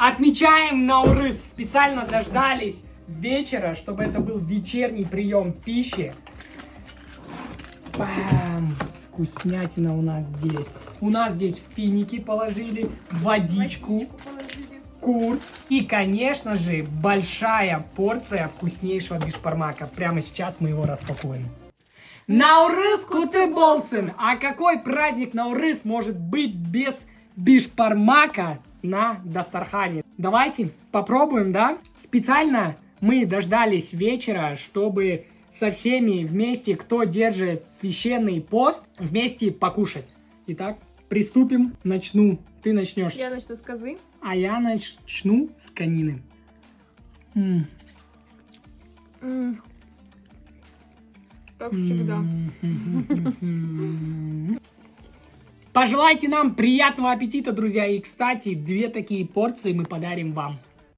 Отмечаем Наурыз. Специально дождались вечера, чтобы это был вечерний прием пищи. Бам! Вкуснятина у нас здесь. У нас здесь финики положили, водичку, кур и, конечно же, большая порция вкуснейшего бишбармака. Прямо сейчас мы его распакуем. Наурыз куты болсын! А какой праздник Наурыз может быть без бишбармака на Дастархане? Давайте попробуем, да? Специально мы дождались вечера, чтобы со всеми вместе, кто держит священный пост, вместе покушать. Итак, приступим. Начну. Ты начнешь. Я начну с козы. А я начну с конины. Как всегда. Пожелайте нам приятного аппетита, друзья. И, кстати, 2 такие порции мы подарим вам.